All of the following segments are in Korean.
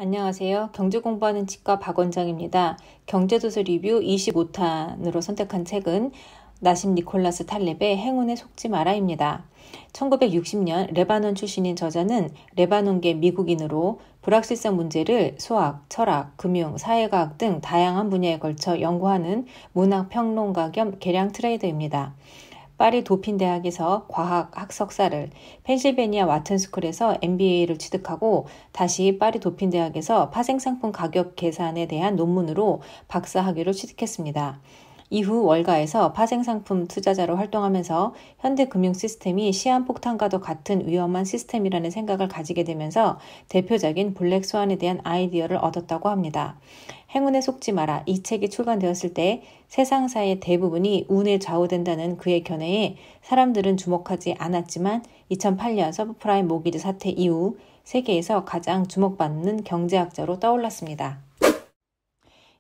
안녕하세요. 경제 공부하는 치과 박원장입니다. 경제도서 리뷰 25탄으로 선택한 책은 나심 니콜라스 탈렙의 행운에 속지 마라입니다. 1960년 레바논 출신인 저자는 레바논계 미국인으로 불확실성 문제를 수학, 철학, 금융, 사회과학 등 다양한 분야에 걸쳐 연구하는 문학평론가 겸 계량 트레이더입니다. 파리 도핀 대학에서 과학 학석사를, 펜실베니아 와튼스쿨에서 MBA를 취득하고 다시 파리 도핀 대학에서 파생상품 가격 계산에 대한 논문으로 박사 학위를 취득했습니다. 이후 월가에서 파생상품 투자자로 활동하면서 현대 금융 시스템이 시한폭탄과도 같은 위험한 시스템이라는 생각을 가지게 되면서 대표적인 블랙스완에 대한 아이디어를 얻었다고 합니다. 행운에 속지 마라. 이 책이 출간되었을 때 세상사의 대부분이 운에 좌우된다는 그의 견해에 사람들은 주목하지 않았지만 2008년 서브프라임 모기지 사태 이후 세계에서 가장 주목받는 경제학자로 떠올랐습니다.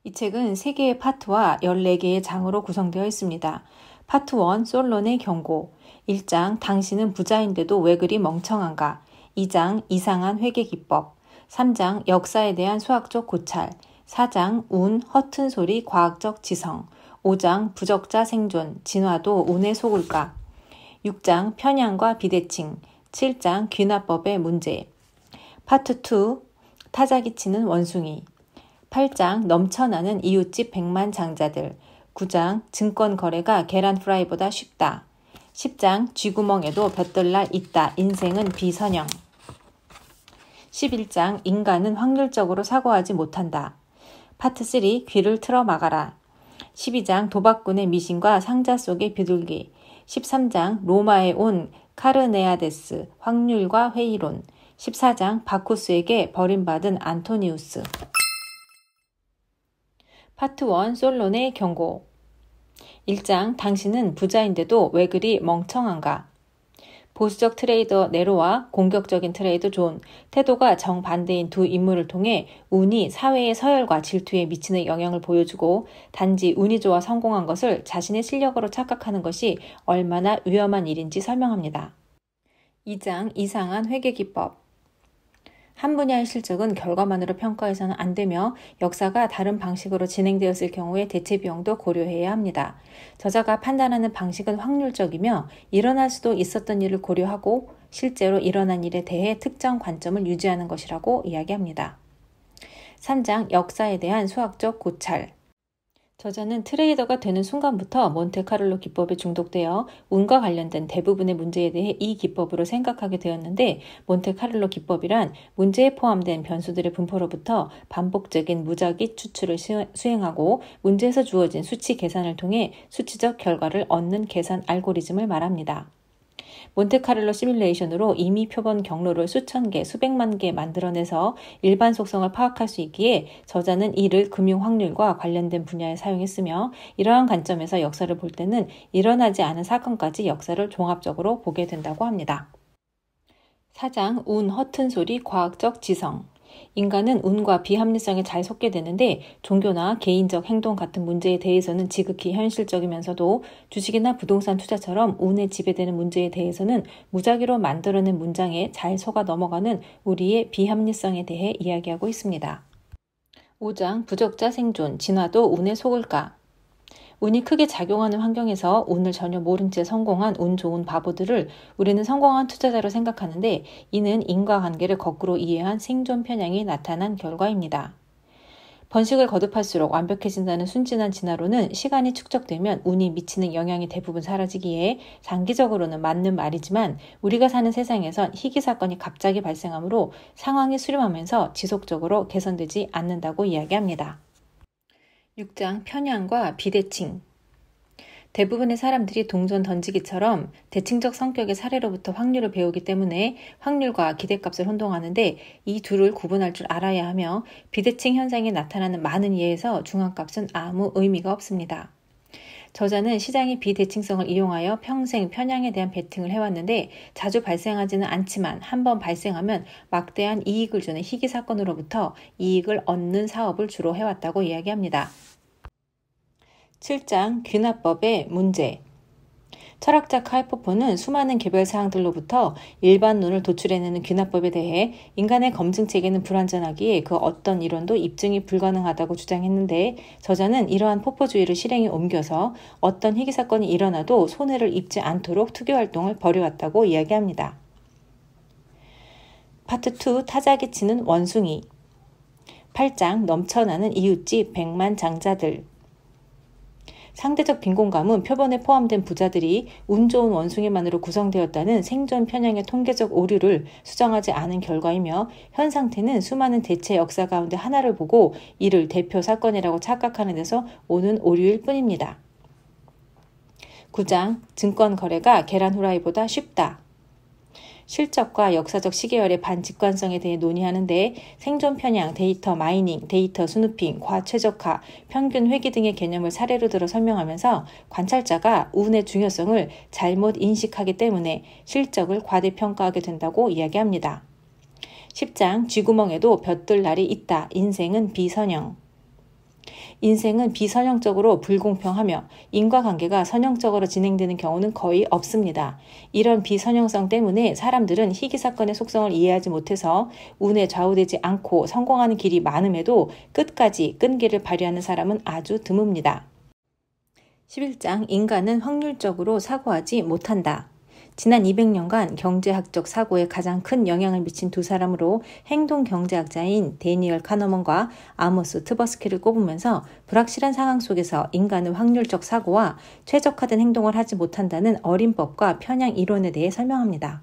이 책은 3개의 파트와 14개의 장으로 구성되어 있습니다. 파트 1 솔론의 경고, 1장 당신은 부자인데도 왜 그리 멍청한가, 2장 이상한 회계기법, 3장 역사에 대한 수학적 고찰, 4장 운, 허튼 소리, 과학적 지성, 5장 부적자 생존, 진화도 운에 속을까, 6장 편향과 비대칭, 7장 귀납법의 문제, 파트 2 타자기 치는 원숭이, 8장 넘쳐나는 이웃집 백만장자들, 9장 증권 거래가 계란 프라이보다 쉽다, 10장 쥐구멍에도 볕들날 있다, 인생은 비선형, 11장 인간은 확률적으로 사고하지 못한다, 파트 3 귀를 틀어 막아라, 12장 도박꾼의 미신과 상자 속의 비둘기, 13장 로마에 온 카르네아데스 확률과 회의론, 14장 바쿠스에게 버림받은 안토니우스. 파트 1 솔론의 경고, 1장 당신은 부자인데도 왜 그리 멍청한가. 보수적 트레이더 네로와 공격적인 트레이더 존, 태도가 정반대인 두 인물을 통해 운이 사회의 서열과 질투에 미치는 영향을 보여주고 단지 운이 좋아 성공한 것을 자신의 실력으로 착각하는 것이 얼마나 위험한 일인지 설명합니다. 2장 이상한 회계기법, 한 분야의 실적은 결과만으로 평가해서는 안 되며 역사가 다른 방식으로 진행되었을 경우에 대체 비용도 고려해야 합니다. 저자가 판단하는 방식은 확률적이며 일어날 수도 있었던 일을 고려하고 실제로 일어난 일에 대해 특정 관점을 유지하는 것이라고 이야기합니다. 3장 역사에 대한 수학적 고찰, 저자는 트레이더가 되는 순간부터 몬테카를로 기법에 중독되어 운과 관련된 대부분의 문제에 대해 이 기법으로 생각하게 되었는데, 몬테카를로 기법이란 문제에 포함된 변수들의 분포로부터 반복적인 무작위 추출을 수행하고 문제에서 주어진 수치 계산을 통해 수치적 결과를 얻는 계산 알고리즘을 말합니다. 몬테카를로 시뮬레이션으로 이미 표본 경로를 수천 개, 수백만 개 만들어내서 일반 속성을 파악할 수 있기에 저자는 이를 금융 확률과 관련된 분야에 사용했으며, 이러한 관점에서 역사를 볼 때는 일어나지 않은 사건까지 역사를 종합적으로 보게 된다고 합니다. 4장 운, 허튼 소리, 과학적 지성, 인간은 운과 비합리성에 잘 속게 되는데 종교나 개인적 행동 같은 문제에 대해서는 지극히 현실적이면서도 주식이나 부동산 투자처럼 운에 지배되는 문제에 대해서는 무작위로 만들어낸 문장에 잘 속아 넘어가는 우리의 비합리성에 대해 이야기하고 있습니다. 5장 부적자 생존, 진화도 운에 속을까. 운이 크게 작용하는 환경에서 운을 전혀 모른 채 성공한 운 좋은 바보들을 우리는 성공한 투자자로 생각하는데, 이는 인과관계를 거꾸로 이해한 생존 편향이 나타난 결과입니다. 번식을 거듭할수록 완벽해진다는 순진한 진화론은 시간이 축적되면 운이 미치는 영향이 대부분 사라지기에 장기적으로는 맞는 말이지만, 우리가 사는 세상에선 희귀 사건이 갑자기 발생하므로 상황이 수렴하면서 지속적으로 개선되지 않는다고 이야기합니다. 6장 편향과 비대칭, 대부분의 사람들이 동전 던지기처럼 대칭적 성격의 사례로부터 확률을 배우기 때문에 확률과 기대값을 혼동하는데 이 둘을 구분할 줄 알아야 하며, 비대칭 현상이 나타나는 많은 예에서 중앙값은 아무 의미가 없습니다. 저자는 시장의 비대칭성을 이용하여 평생 편향에 대한 베팅을 해왔는데, 자주 발생하지는 않지만 한번 발생하면 막대한 이익을 주는 희귀 사건으로부터 이익을 얻는 사업을 주로 해왔다고 이야기합니다. 7장 귀납법의 문제, 철학자 칼 포퍼는 수많은 개별 사항들로부터 일반론을 도출해내는 귀납법에 대해 인간의 검증체계는 불완전하기에 그 어떤 이론도 입증이 불가능하다고 주장했는데, 저자는 이러한 포퍼주의를 실행에 옮겨서 어떤 희귀사건이 일어나도 손해를 입지 않도록 투기활동을 벌여왔다고 이야기합니다. 파트 2. 타작이 치는 원숭이. 8장 넘쳐나는 이웃집 백만장자들. 상대적 빈곤감은 표본에 포함된 부자들이 운 좋은 원숭이만으로 구성되었다는 생존 편향의 통계적 오류를 수정하지 않은 결과이며, 현 상태는 수많은 대체 역사 가운데 하나를 보고 이를 대표 사건이라고 착각하는 데서 오는 오류일 뿐입니다. 9장 증권 거래가 계란 후라이보다 쉽다. 실적과 역사적 시계열의 반직관성에 대해 논의하는데, 생존 편향, 데이터 마이닝, 데이터 스누핑, 과최적화, 평균 회귀 등의 개념을 사례로 들어 설명하면서 관찰자가 운의 중요성을 잘못 인식하기 때문에 실적을 과대평가하게 된다고 이야기합니다. 10장 쥐구멍에도 볕들 날이 있다. 인생은 비선형. 인생은 비선형적으로 불공평하며 인과관계가 선형적으로 진행되는 경우는 거의 없습니다. 이런 비선형성 때문에 사람들은 희귀사건의 속성을 이해하지 못해서 운에 좌우되지 않고 성공하는 길이 많음에도 끝까지 끈기를 발휘하는 사람은 아주 드뭅니다. 11장 인간은 확률적으로 사고하지 못한다. 지난 200년간 경제학적 사고에 가장 큰 영향을 미친 두 사람으로 행동경제학자인 데니얼 카너먼과 아모스 트버스키를 꼽으면서 불확실한 상황 속에서 인간은 확률적 사고와 최적화된 행동을 하지 못한다는 어림법과 편향 이론에 대해 설명합니다.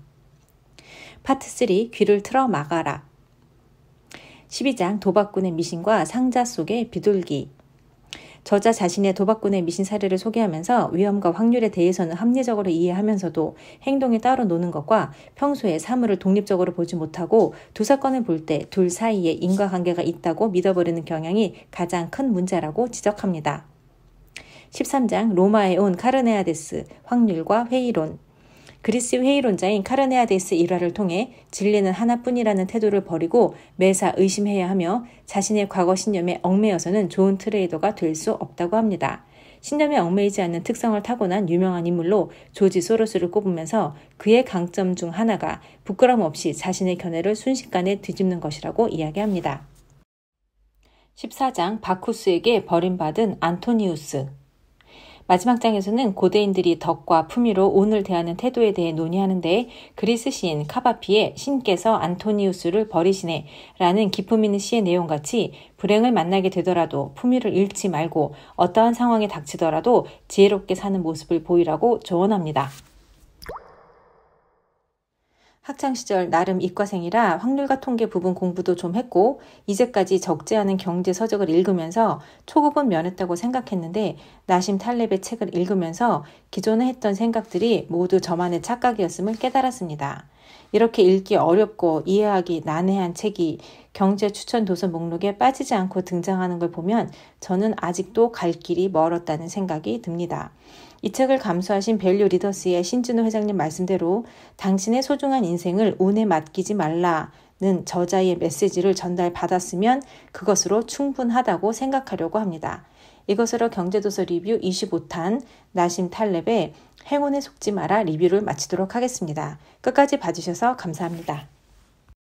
파트 3. 귀를 틀어 막아라. 12장 도박꾼의 미신과 상자 속의 비둘기. 저자 자신의 도박꾼의 미신 사례를 소개하면서 위험과 확률에 대해서는 합리적으로 이해하면서도 행동에 따로 노는 것과 평소에 사물을 독립적으로 보지 못하고 두 사건을 볼 때 둘 사이에 인과관계가 있다고 믿어버리는 경향이 가장 큰 문제라고 지적합니다. 13장 로마에 온 카르네아데스, 확률과 회의론. 그리스 회의론자인 카르네아데스 일화를 통해 진리는 하나뿐이라는 태도를 버리고 매사 의심해야 하며 자신의 과거 신념에 얽매여서는 좋은 트레이더가 될 수 없다고 합니다. 신념에 얽매이지 않는 특성을 타고난 유명한 인물로 조지 소로스를 꼽으면서 그의 강점 중 하나가 부끄럼 없이 자신의 견해를 순식간에 뒤집는 것이라고 이야기합니다. 14장 바쿠스에게 버림받은 안토니우스. 마지막 장에서는 고대인들이 덕과 품위로 운을 대하는 태도에 대해 논의하는데, 그리스 시인 카바피의 신께서 안토니우스를 버리시네 라는 기품 있는 시의 내용같이 불행을 만나게 되더라도 품위를 잃지 말고 어떠한 상황에 닥치더라도 지혜롭게 사는 모습을 보이라고 조언합니다. 학창시절 나름 이과생이라 확률과 통계 부분 공부도 좀 했고 이제까지 적지 않은 경제 서적을 읽으면서 초급은 면했다고 생각했는데, 나심 탈렙의 책을 읽으면서 기존에 했던 생각들이 모두 저만의 착각이었음을 깨달았습니다. 이렇게 읽기 어렵고 이해하기 난해한 책이 경제 추천 도서 목록에 빠지지 않고 등장하는 걸 보면 저는 아직도 갈 길이 멀었다는 생각이 듭니다. 이 책을 감수하신 밸류 리더스의 신진호 회장님 말씀대로 당신의 소중한 인생을 운에 맡기지 말라는 저자의 메시지를 전달받았으면 그것으로 충분하다고 생각하려고 합니다. 이것으로 경제도서 리뷰 25탄 나심 탈렙의 행운에 속지 마라 리뷰를 마치도록 하겠습니다. 끝까지 봐주셔서 감사합니다.